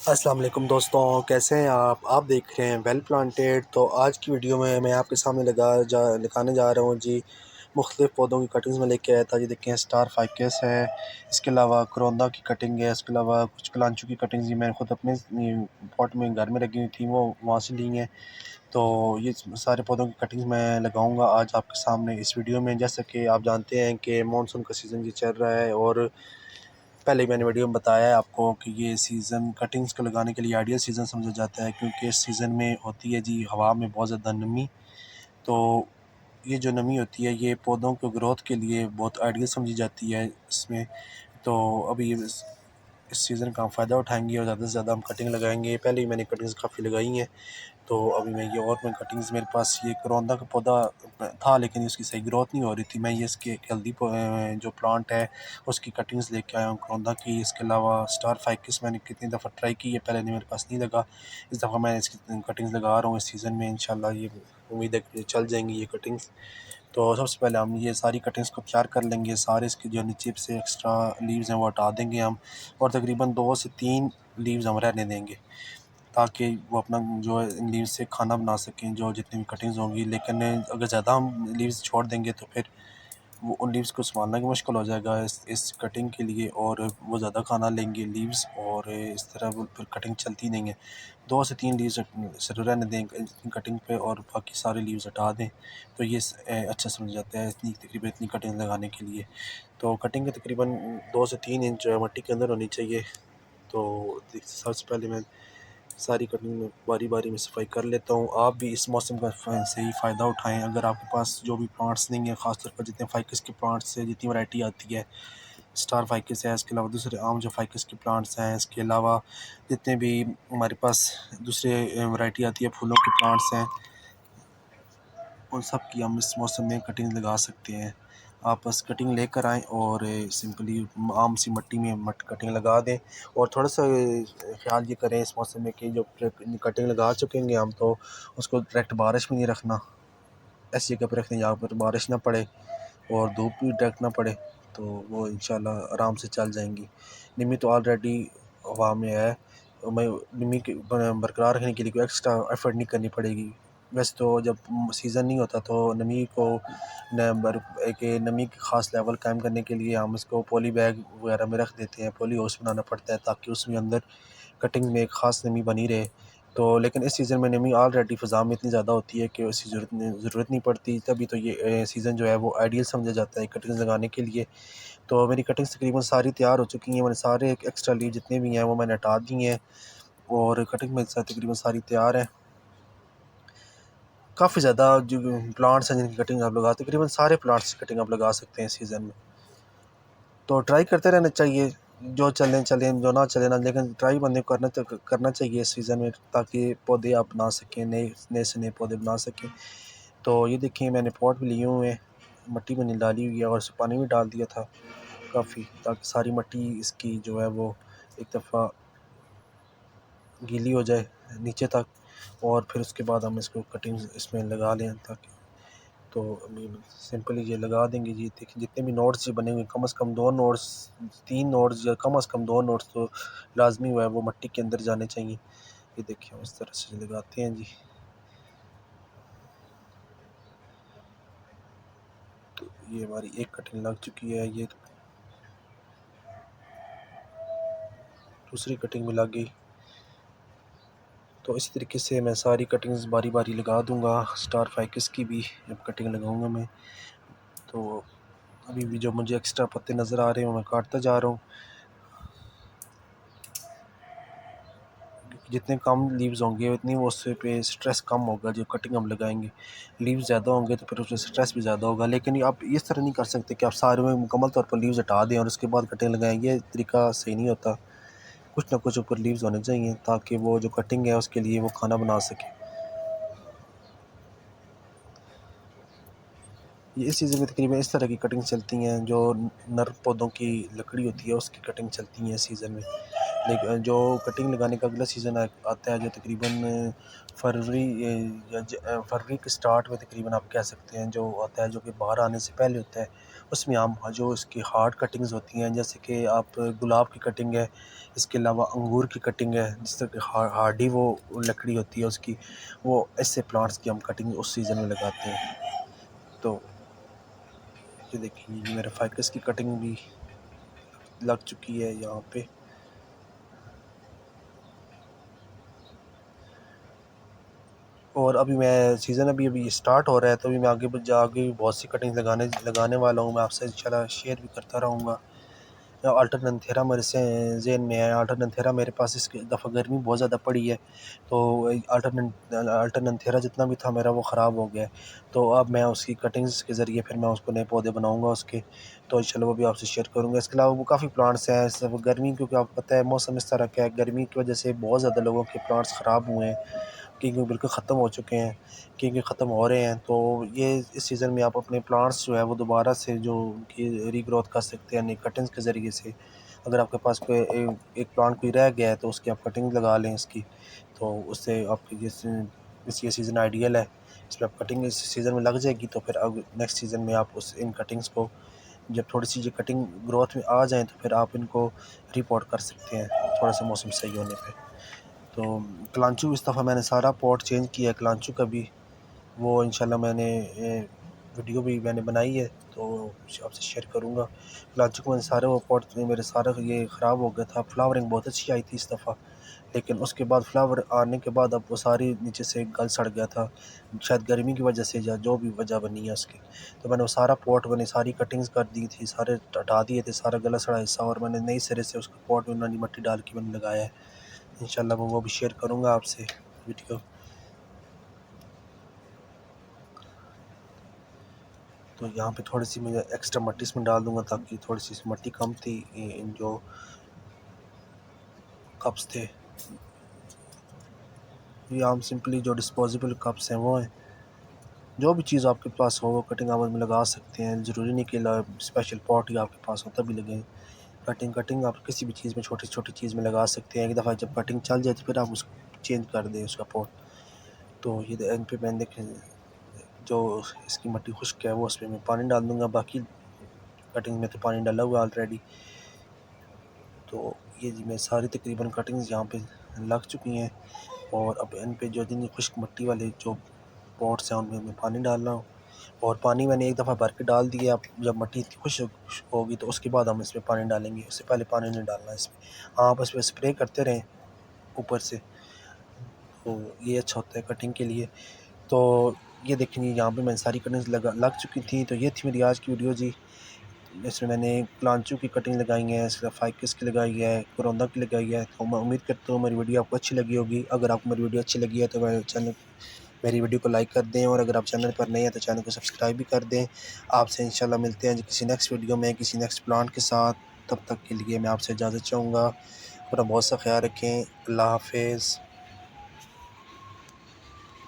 अस्सलाम वालेकुम दोस्तों, कैसे हैं आप देख रहे हैं वेल प्लांटेड। तो आज की वीडियो में मैं आपके सामने लगाने जा रहा हूँ जी। मुख्तलिफ़ पौधों की कटिंग्स में लेके आया था जी। देखें, स्टार फाइकस है, इसके अलावा करोंदा की कटिंग है, इसके अलावा कुछ कलांचू की कटिंग्स मैंने खुद अपने पॉट में घर में लगी हुई थी, वो वहाँ से ली हैं। तो ये सारे पौधों की कटिंग्स मैं लगाऊंगा आज आपके सामने इस वीडियो में। जैसा कि आप जानते हैं कि मानसून का सीज़न जी चल रहा है, और पहले ही मैंने वीडियो में बताया है आपको कि ये सीज़न कटिंग्स को लगाने के लिए आइडियल सीज़न समझा जाता है, क्योंकि इस सीज़न में होती है जी हवा में बहुत ज़्यादा नमी। तो ये जो नमी होती है ये पौधों को ग्रोथ के लिए बहुत आइडियल समझी जाती है इसमें। तो अभी इस सीज़न का हम फ़ायदा उठाएंगे और ज़्यादा से ज़्यादा हम कटिंग लगाएंगे। पहले ही मैंने कटिंग्स काफ़ी लगाई हैं, तो अभी मैं कटिंग्स, मेरे पास ये करौंदा का पौधा था लेकिन उसकी सही ग्रोथ नहीं हो रही थी। मैं ये इसके एक हेल्दी जो प्लांट है उसकी कटिंग्स लेके आया हूँ करौंदा की। इसके अलावा स्टार फाइकस मैंने कितनी दफ़ा ट्राई की है, पहले नहीं मेरे पास नहीं लगा, इस दफ़ा मैं इसकी कटिंग्स लगा रहा हूँ इस सीज़न में। इंशाल्लाह ये उम्मीद है कि चल जाएंगी ये कटिंग्स। तो सबसे पहले हम ये सारी कटिंग्स को तैयार कर लेंगे। सारे इसके जो नीचे से एक्स्ट्रा लीव्स हैं वो हटा देंगे हम, और तकरीबन 2 से 3 लीव्स हम रहने देंगे, ताकि वो अपना जो है इन लीव्स से खाना बना सकें जो जितनी भी कटिंग्स होंगी। लेकिन अगर ज़्यादा हम लीव्स छोड़ देंगे तो फिर वो उन लीव्स को संभालना भी मुश्किल हो जाएगा इस कटिंग के लिए, और वो ज़्यादा खाना लेंगे लीव्स, और इस तरह वो फिर कटिंग चलती नहीं है। 2 से 3 लीव्स ज़रूर रहने दें कटिंग पे, और बाकी सारे लीव्स हटा दें। तो ये अच्छा समझ जाता है तकरीबन इतनी कटिंग लगाने के लिए। तो कटिंग के तकरीबन 2 से 3 इंच मिट्टी के अंदर होनी चाहिए। तो सबसे पहले मैं सारी कटिंग में बारी बारी में सफाई कर लेता हूँ। आप भी इस मौसम का से ही फ़ायदा उठाएं। अगर आपके पास जो भी प्लांट्स नहीं है, ख़ासतौर पर जितने फाइकस के प्लांट्स से जितनी वैरायटी आती है, स्टार फाइकस है, इसके अलावा दूसरे आम जो फाइकस के प्लांट्स हैं, इसके अलावा जितने भी हमारे पास दूसरे वैरायटी आती है फूलों के प्लांट्स हैं, उन सब की हम इस मौसम में कटिंग लगा सकते हैं। आप बस कटिंग लेकर आएँ और सिंपली आम सी मिट्टी में कटिंग लगा दें। और थोड़ा सा ख्याल ये करें इस मौसम में कि जो कटिंग लगा चुकेंगे हम, तो उसको डायरेक्ट बारिश में नहीं रखना। ऐसी जगह पर रखें जहाँ पर बारिश ना पड़े और धूप भी डायरेक्ट ना पड़े, तो वो इंशाल्लाह आराम से चल जाएंगी। निमी तो ऑलरेडी हवा में है, मैं निमी के बरकरार रखने के लिए कोई एक्स्ट्रा एफर्ट नहीं करनी पड़ेगी। वैसे तो जब सीज़न नहीं होता तो नमी को एक नमी की ख़ास लेवल कायम करने के लिए हम इसको पॉली बैग वगैरह में रख देते हैं, पॉली हाउस बनाना पड़ता है ताकि उसमें अंदर कटिंग में एक ख़ास नमी बनी रहे। तो लेकिन इस सीज़न में नमी ऑलरेडी फ़िज़ा में इतनी ज़्यादा होती है कि उसकी ज़रूरत नहीं पड़ती, तभी तो ये सीज़न जो है वो आइडियल समझा जाता है कटिंग्स लगाने के लिए। तो मेरी कटिंग्स तकरीबन सारी तैयार हो चुकी हैं। मैंने सारे एक्स्ट्रा लीव जितने भी हैं वो मैंने हटा दिए हैं, और कटिंग मेरे साथ तकरीबन सारी तैयार है। काफ़ी ज़्यादा जो प्लांट्स हैं जिनकी कटिंग आप तकरीबन सारे प्लांट्स की कटिंग आप लगा सकते हैं इस सीज़न में। तो ट्राई करते रहना चाहिए, जो चलें चलें, जो ना चले ना, लेकिन ट्राई बंदे को करना चाहिए इस सीज़न में, ताकि पौधे आप बना सकें, नए नए से नए पौधे बना सकें। तो ये देखिए मैंने पॉट भी लिए हुए हैं, मिट्टी मैंने डाली हुई है और उसमें पानी भी डाल दिया था काफ़ी, ताकि सारी मिट्टी इसकी जो है वो एक दफ़ा गीली हो जाए नीचे तक, और फिर उसके बाद हम इसको कटिंग इसमें लगा लें ताकि। तो अभी सिंपली ये लगा देंगे जी। देखिए जितने भी नोट्स ये बने हुए कम से कम 2 नोट्स, 3 नोट्स, या कम से कम 2 नोट्स तो लाजमी हुआ है वो मिट्टी के अंदर जाने चाहिए। ये देखिए हम इस तरह से लगाते हैं जी। तो ये हमारी एक कटिंग लग चुकी है, ये दूसरी कटिंग भी लग गई। तो इसी तरीके से मैं सारी कटिंग्स बारी बारी लगा दूंगा। स्टार फाइकस की भी जब कटिंग लगाऊंगा मैं, तो अभी भी जो मुझे एक्स्ट्रा पत्ते नज़र आ रहे हैं वो मैं काटता जा रहा हूँ। जितने कम लीव्स होंगे उतनी वो उससे पे स्ट्रेस कम होगा जो कटिंग हम लगाएंगे। लीव्स ज़्यादा होंगे तो फिर उसमें स्ट्रेस भी ज़्यादा होगा। लेकिन आप इस तरह नहीं कर सकते कि आप सारे में मुकम्मल तौर पर लीव्स हटा दें और उसके बाद कटिंग लगाएं, ये तरीका सही नहीं होता। कुछ ना कुछ ऊपर लीव्स होने चाहिए ताकि वो जो कटिंग है उसके लिए वो खाना बना सके। ये इस सीज़न में तकरीबन इस तरह की कटिंग चलती हैं, जो नर पौधों की लकड़ी होती है उसकी कटिंग चलती है इस सीज़न में। लेकिन जो कटिंग लगाने का अगला सीज़न आता है जो तकरीबन फरवरी फरवरी के स्टार्ट में तकरीबन आप कह सकते हैं जो आता है, जो कि बाहर आने से पहले होता है, उसमें हम जो इसकी हार्ड कटिंग्स होती हैं, जैसे कि आप गुलाब की कटिंग है, इसके अलावा अंगूर की कटिंग है, जिस तरह की हार्डी वो लकड़ी होती है उसकी, वो ऐसे प्लांट्स की हम कटिंग उस सीज़न में लगाते हैं। तो ये देखिए, ये मेरे फाइकस की कटिंग भी लग चुकी है यहाँ पे। और अभी मैं सीज़न अभी अभी स्टार्ट हो रहा है, तो अभी मैं आगे भी बहुत सी कटिंग लगाने वाला हूँ। मैं आपसे इंशाल्लाह शेयर भी करता रहूँगा। या अल्टरनेंथेरा मेरे से ज़हन में है। अल्टरनेंथेरा मेरे पास इस दफ़ा गर्मी बहुत ज़्यादा पड़ी है, तो अल्टरनेंथेरा जितना भी था मेरा वो ख़राब हो गया है। तो अब मैं उसकी कटिंग्स के ज़रिए फिर मैं उसको नए पौधे बनाऊँगा उसके, तो इंशाल्लाह वो भी आपसे शेयर करूँगा। इसके अलावा वो काफ़ी प्लांट्स हैं सब गर्मी, क्योंकि आपको पता है मौसम इस तरह का है, गर्मी की वजह से बहुत ज़्यादा लोगों के प्लांट्स ख़राब हुए हैं, क्योंकि बिल्कुल ख़त्म हो चुके हैं, क्योंकि ख़त्म हो रहे हैं। तो ये इस सीज़न में आप अपने प्लांट्स जो है वो दोबारा से जो उनकी रीग्रोथ कर सकते हैं नई कटिंग्स के ज़रिए से। अगर आपके पास कोई एक प्लांट कोई रह गया है तो उसकी आप कटिंग लगा लें इसकी, तो उससे आपकी ये सीज़न आइडियल है। इसमें आप कटिंग इस सीज़न में लग जाएगी, तो फिर अब नेक्स्ट सीज़न में आप उस इन कटिंग्स को जब थोड़ी-सी ये कटिंग ग्रोथ में आ जाएँ तो फिर आप इनको रिपोर्ट कर सकते हैं, थोड़ा-सा मौसम सही होने पे। तो कलांचू इस दफ़ा मैंने सारा पॉट चेंज किया है कलांचू का भी, वो इंशाल्लाह वीडियो भी मैंने बनाई है, तो आपसे शेयर करूँगा। कलांचू के मैंने सारे वो पॉट मेरे सारा ये ख़राब हो गया था। फ्लावरिंग बहुत अच्छी आई थी इस दफ़ा, लेकिन उसके बाद फ्लावर आने के बाद अब वो सारी नीचे से गल सड़ गया था, शायद गर्मी की वजह से या जो भी वजह बनी है उसकी। तो मैंने वो सारा पॉट मैंने सारी कटिंग्स कर दी थी, सारे हटा दिए थे, सारा गला सड़ा हिस्सा, और मैंने नई सिरे से उसका पॉट में नई मिट्टी डाल के मैंने लगाया है। इंशाल्लाह मैं वो भी शेयर करूँगा आपसे वीडियो। तो यहाँ पे थोड़ी-सी मैं एक्स्ट्रा मिट्टी इसमें डाल दूँगा, ताकि थोड़ी-सी इसमें मिट्टी कम थी इन जो कप्स थे। ये आम सिंपली जो डिस्पोजेबल कप्स हैं वो हैं। जो भी चीज़ आपके पास हो वो कटिंग आप में लगा सकते हैं, ज़रूरी नहीं कि स्पेशल पॉट ही आपके पास हो तभी लगें। कटिंग आप किसी भी चीज़ में, छोटी-छोटी चीज़ में लगा सकते हैं। एक दफ़ा जब कटिंग चल जाए तो फिर आप उसको चेंज कर दें उसका पॉट। तो ये एंड पे मैंने देखें जो इसकी मिट्टी खुश्क है वो उसमें मैं पानी डाल दूँगा, बाकी कटिंग में तो पानी डाला हुआ है ऑलरेडी। तो ये जी मैं सारी तकरीबन कटिंग्स यहाँ पे लग चुकी हैं, और अब इन पे जो जितनी खुश्क मिट्टी वाले जो पॉट्स हैं उनमें मैं पानी डाल रहा हूँ, और पानी मैंने एक दफ़ा भर के डाल दिया। अब जब मिट्टी इतनी खुश्क होगी तो उसके बाद हम इसमें पानी डालेंगे, उससे पहले पानी नहीं डालना है इसमें। हाँ, आप इसमें स्प्रे करते रहें ऊपर से, तो ये अच्छा होता है कटिंग के लिए। तो ये देखें जी, यहाँ पे मैंने सारी कटिंग्स लग चुकी थी। तो ये थी मेरी आज की वीडियो जी। इसमें मैंने क्लांचू की कटिंग लगाई है, फाइकस की लगाई है, कोरोंदा की लगाई है। तो मैं उम्मीद करता हूँ मेरी वीडियो आपको अच्छी लगी होगी। अगर आपको मेरी वीडियो अच्छी लगी है तो मेरी वीडियो को लाइक कर दें, और अगर आप चैनल पर नए हैं तो चैनल को सब्सक्राइब भी कर दें। आपसे इंशाल्लाह मिलते हैं किसी नेक्स्ट वीडियो में किसी नेक्स्ट प्लांट के साथ। तब तक के लिए मैं आपसे इजाज़त चाहूँगा। अपना बहुत सा ख्याल रखें। अल्लाह हाफिज़।